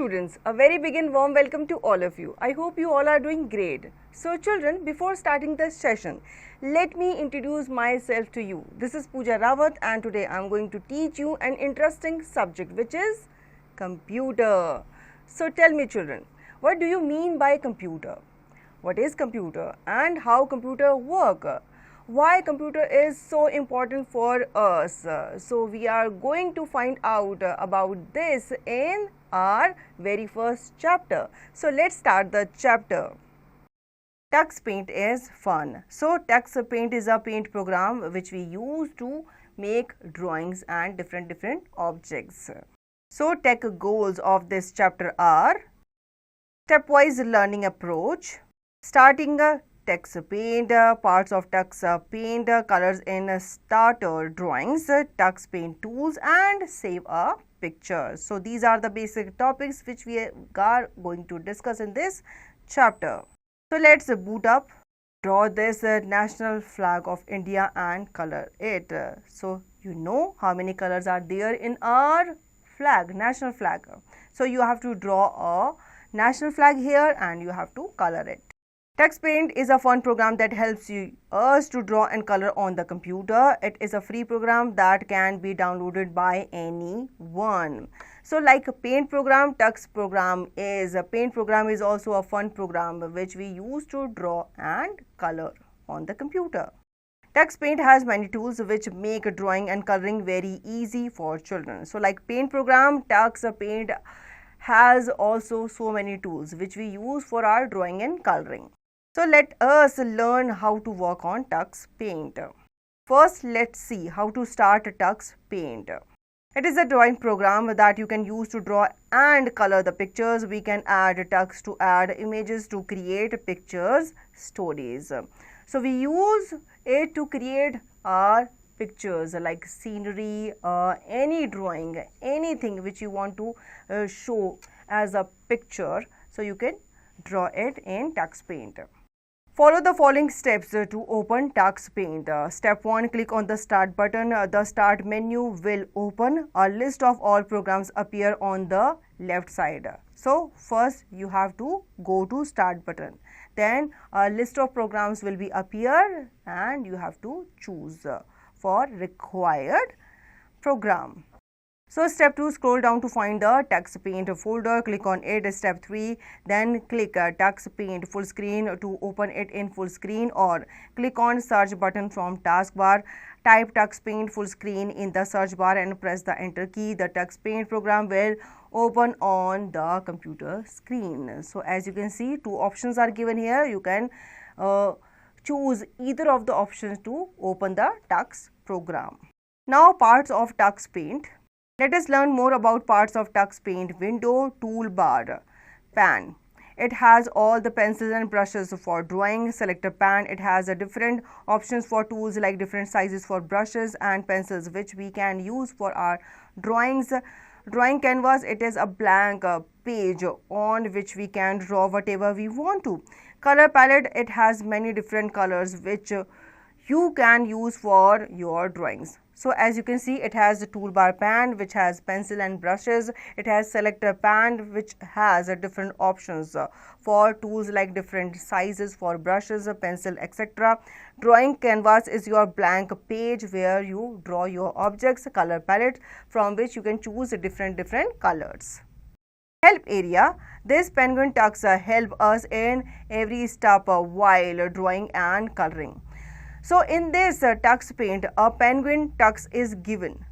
students, a very big and warm welcome to all of you. I hope you all are doing great. So children, before starting the session, let me introduce myself to you. This is Pooja Rawat and today I am going to teach you an interesting subject which is computer. So tell me children, what do you mean by computer? What is computer and how computer work? Why computer is so important for us? So we are going to find out about this in our very first chapter. So let's start the chapter. Tux Paint is fun. So Tux Paint is a paint program which we use to make drawings and different objects. So tech goals of this chapter are stepwise learning approach, starting a Tux Paint, parts of Tux Paint, colors in starter drawings, Tux Paint tools and save a picture. So these are the basic topics which we are going to discuss in this chapter. So let's boot up, draw this national flag of India and color it. So you know how many colors are there in our flag, national flag. So you have to draw a national flag here and you have to color it. Tux Paint is a fun program that helps us to draw and color on the computer. It is a free program that can be downloaded by anyone. So like a paint program, Tux program is a paint program is also a fun program which we use to draw and color on the computer. Tux Paint has many tools which make drawing and coloring very easy for children. So like paint program, Tux Paint has also so many tools which we use for our drawing and coloring. So let us learn how to work on Tux Paint. First, let's see how to start Tux Paint. It is a drawing program that you can use to draw and color the pictures. We can add Tux to add images to create pictures, stories. So we use it to create our pictures like scenery, any drawing, anything which you want to show as a picture. So you can draw it in Tux Paint. Follow the following steps to open Tux Paint. Step 1, click on the Start button. The Start menu will open. A list of all programs appear on the left side. So first you have to go to Start button. Then a list of programs will be appear and you have to choose for required program. So step 2, scroll down to find the Tux Paint folder, click on it. Step 3, then click Tux Paint full screen to open it in full screen, or click on search button from taskbar. Type Tux Paint full screen in the search bar and press the enter key. The Tux Paint program will open on the computer screen. So as you can see, two options are given here. You can choose either of the options to open the Tux program. Now parts of Tux Paint. Let us learn more about parts of Tux Paint. Window, toolbar, pan. It has all the pencils and brushes for drawing. Select a pan. It has a different options for tools like different sizes for brushes and pencils which we can use for our drawings. Drawing canvas, it is a blank page on which we can draw whatever we want to. Color palette, it has many different colors which you can use for your drawings. So as you can see, it has the toolbar pan which has pencil and brushes. It has selector pan which has different options for tools like different sizes for brushes, pencil, etc. Drawing canvas is your blank page where you draw your objects. Color palette from which you can choose different colors. Help area. This penguin tux help us in every step while drawing and coloring. So in this Tux Paint, a penguin tux is given.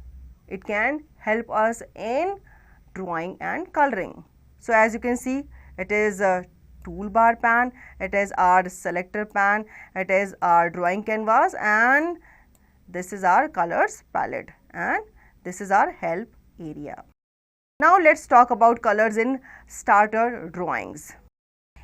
It can help us in drawing and coloring. So as you can see, it is a toolbar pan, it is our selector pan, it is our drawing canvas, and this is our colors palette, and this is our help area. Now let's talk about colors in starter drawings.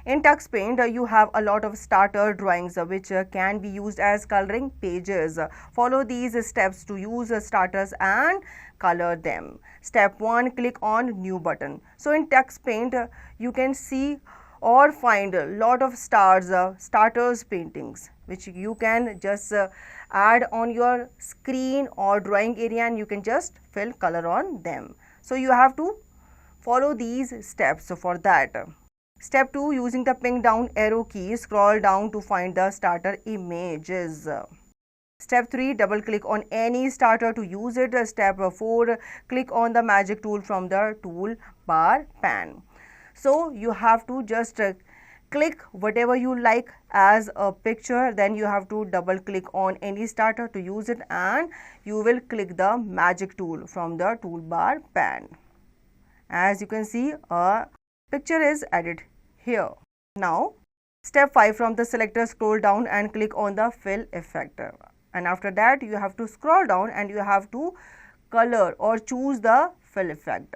In Tux Paint, you have a lot of starter drawings which can be used as coloring pages. Follow these steps to use starters and color them. Step 1, click on New button. So in Tux Paint, you can see or find a lot of starters paintings which you can just add on your screen or drawing area and you can just fill color on them. So you have to follow these steps for that. Step 2, using the pink down arrow key, scroll down to find the starter images. Step 3, double click on any starter to use it. Step 4, click on the magic tool from the toolbar pan. So you have to just click whatever you like as a picture, then you have to double click on any starter to use it, and you will click the magic tool from the toolbar pan. As you can see, a picture is added here. Now step 5, from the selector scroll down and click on the fill effect, and after that you have to scroll down and you have to color or choose the fill effect.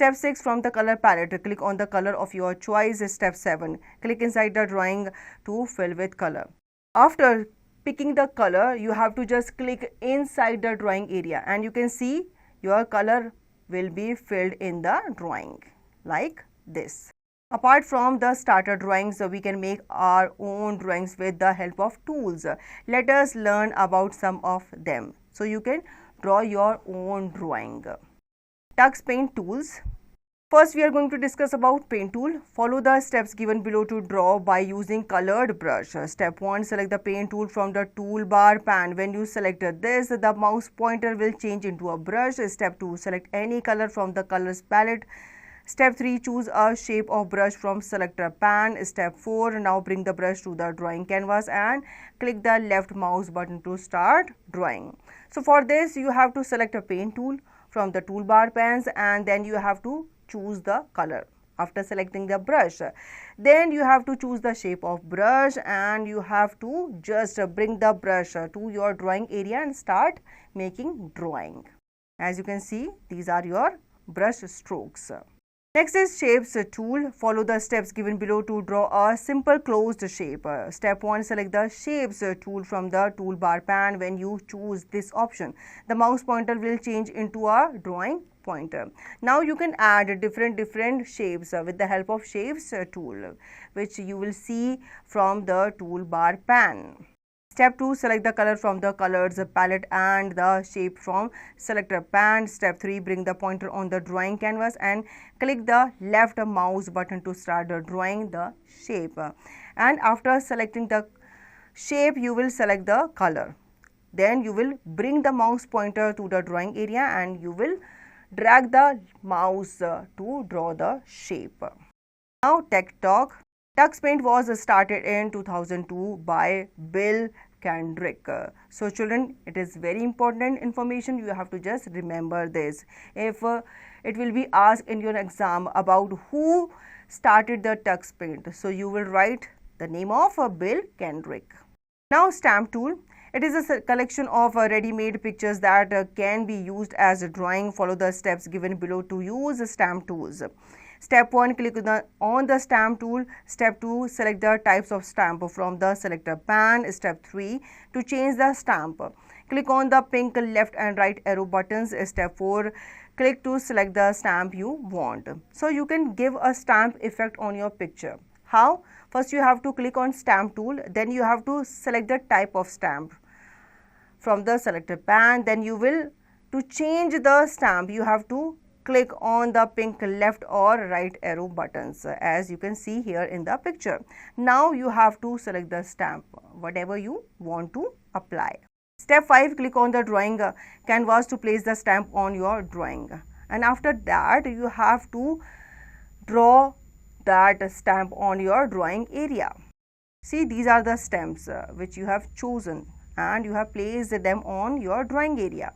Step 6, from the color palette, click on the color of your choice. Step 7, click inside the drawing to fill with color. After picking the color, you have to just click inside the drawing area, and you can see your color will be filled in the drawing like this. Apart from the starter drawings, we can make our own drawings with the help of tools. Let us learn about some of them so you can draw your own drawing. Tux paint tools. First, we are going to discuss about paint tool. Follow the steps given below to draw by using colored brush. Step 1, select the paint tool from the toolbar pan. When you select this, the mouse pointer will change into a brush. Step 2, select any color from the colors palette. Step 3, choose a shape of brush from selector pan. Step 4, now bring the brush to the drawing canvas and click the left mouse button to start drawing. So for this, you have to select a paint tool from the toolbar pans, and then you have to choose the color. After selecting the brush, then you have to choose the shape of brush, and you have to just bring the brush to your drawing area and start making drawing. As you can see, these are your brush strokes. Next is shapes tool. Follow the steps given below to draw a simple closed shape. Step 1, select the shapes tool from the toolbar pan. When you choose this option, the mouse pointer will change into a drawing pointer. Now you can add different shapes with the help of shapes tool, which you will see from the toolbar pan. Step 2, select the color from the colors palette and the shape from selector pan. Step 3, bring the pointer on the drawing canvas and click the left mouse button to start drawing the shape. And after selecting the shape, you will select the color. Then you will bring the mouse pointer to the drawing area and you will drag the mouse to draw the shape. Now Tech Talk. Tux Paint was started in 2002 by Bill Kendrick. So children, it is very important information. You have to just remember this. If it will be asked in your exam about who started the Tux Paint, so you will write the name of Bill Kendrick. Now stamp tool. It is a collection of ready-made pictures that can be used as a drawing. Follow the steps given below to use stamp tools. Step 1, click on the stamp tool. Step 2, select the types of stamp from the selector pan. Step 3, to change the stamp, click on the pink left and right arrow buttons. Step 4, click to select the stamp you want. So you can give a stamp effect on your picture. How? First you have to click on stamp tool, then you have to select the type of stamp from the selector pan. Then you will, to change the stamp, you have to click on the pink left or right arrow buttons, as you can see here in the picture. Now you have to select the stamp, whatever you want to apply. Step 5, click on the drawing canvas to place the stamp on your drawing. And after that, you have to draw that stamp on your drawing area. See, these are the stamps which you have chosen and you have placed them on your drawing area.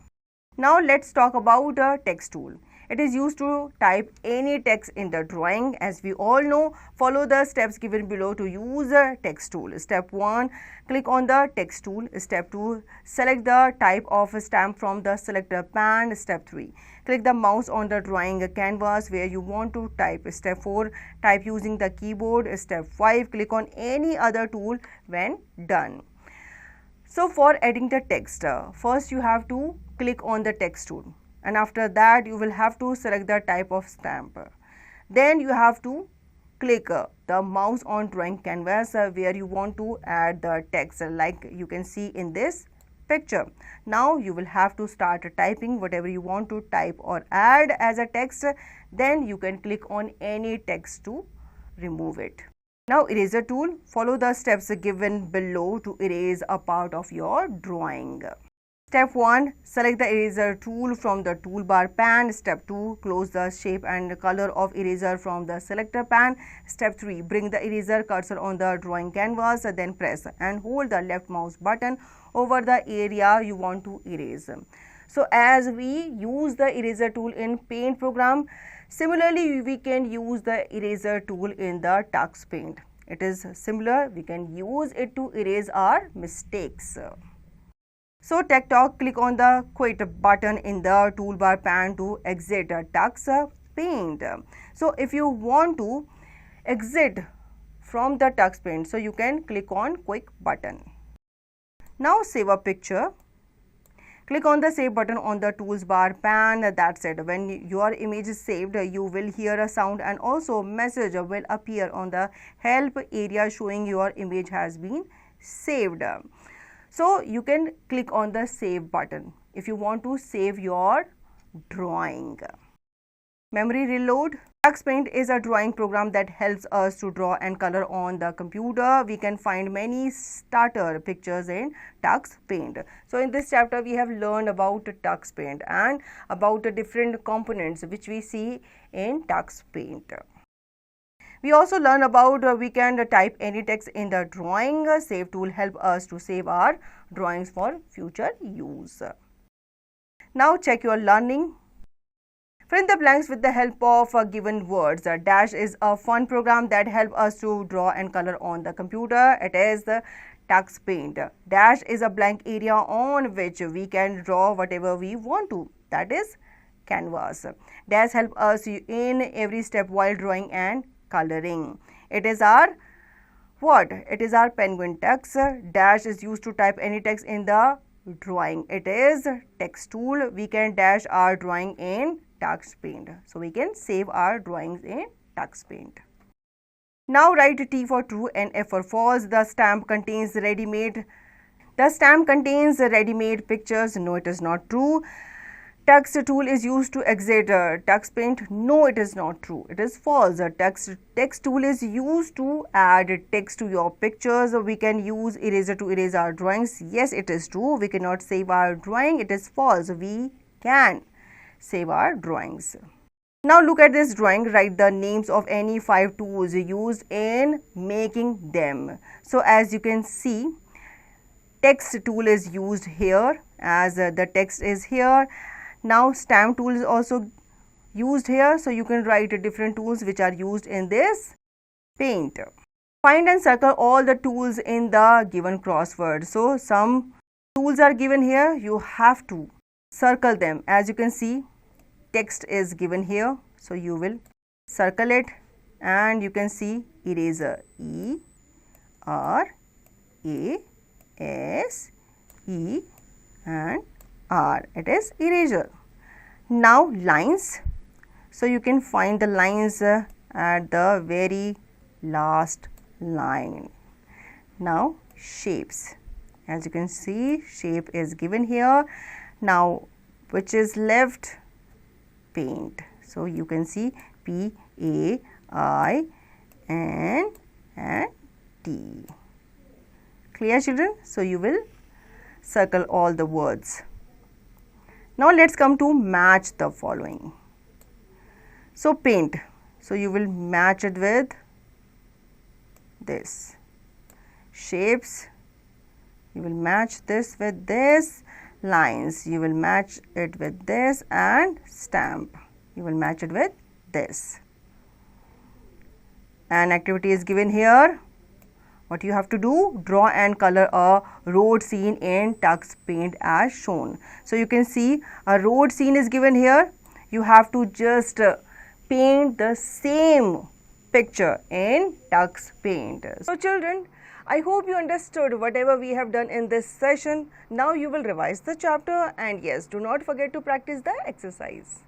Now let's talk about the text tool. It is used to type any text in the drawing. As we all know, follow the steps given below to use a text tool. Step 1, click on the text tool. Step 2, select the type of stamp from the selector pan. Step 3, click the mouse on the drawing canvas where you want to type. Step 4, type using the keyboard. Step 5, click on any other tool when done. So for adding the text, first you have to click on the text tool. And after that, you will have to select the type of stamp. Then you have to click the mouse on drawing canvas where you want to add the text, like you can see in this picture. Now you will have to start typing whatever you want to type or add as a text. Then you can click on any text to remove it. Now eraser tool, follow the steps given below to erase a part of your drawing. Step 1. Select the eraser tool from the toolbar pan. Step 2. Close the shape and color of eraser from the selector pan. Step 3. Bring the eraser cursor on the drawing canvas, then press and hold the left mouse button over the area you want to erase. So as we use the eraser tool in Paint program, similarly we can use the eraser tool in the Tux Paint. It is similar, we can use it to erase our mistakes. So Tech Talk, click on the Quit button in the toolbar pan to exit Tux Paint. So if you want to exit from the Tux Paint, so you can click on Quick button. Now save a picture. Click on the Save button on the tools bar pan. That's it. When your image is saved, you will hear a sound and also message will appear on the help area showing your image has been saved. So you can click on the Save button if you want to save your drawing. Memory reload. Tux Paint is a drawing program that helps us to draw and color on the computer. We can find many starter pictures in Tux Paint. So in this chapter we have learned about Tux Paint and about the different components which we see in Tux Paint. We also learn about we can type any text in the drawing. Save tool help us to save our drawings for future use. Now check your learning. Fill in the blanks with the help of given words. Dash is a fun program that helps us to draw and color on the computer. It is the Tux Paint. Dash is a blank area on which we can draw whatever we want to. That is canvas. Dash helps us in every step while drawing and coloring. It is our what? It is our penguin text. Dash is used to type any text in the drawing. It is text tool. We can dash our drawing in Tux Paint. So we can save our drawings in Tux Paint. Now write T for true and F for false. The stamp contains ready-made. The stamp contains ready-made pictures. No, it is not true. Tux tool is used to exit Tux Paint. No, it is not true. It is false. Text tool is used to add text to your pictures. We can use eraser to erase our drawings. Yes, it is true. We cannot save our drawing. It is false. We can save our drawings. Now look at this drawing. Write the names of any 5 tools used in making them. So as you can see, text tool is used here as the text is here. Now stamp tool is also used here. So you can write different tools which are used in this paint. Find and circle all the tools in the given crossword. So some tools are given here. You have to circle them. As you can see, text is given here, so you will circle it, and you can see eraser, E R A S E and R. It is eraser. Now lines. So you can find the lines at the very last line. Now shapes. As you can see, shape is given here. Now which is left? Paint. So you can see P A I N and T. Clear, children? So you will circle all the words. Now let's come to match the following. So paint. So you will match it with this. Shapes. You will match this with this. Lines, you will match it with this, and stamp, you will match it with this. An activity is given here. What you have to do? Draw and color a road scene in Tux Paint as shown. So you can see a road scene is given here. You have to just paint the same picture in Tux Paint. So children, I hope you understood whatever we have done in this session. Now you will revise the chapter, and yes, do not forget to practice the exercise.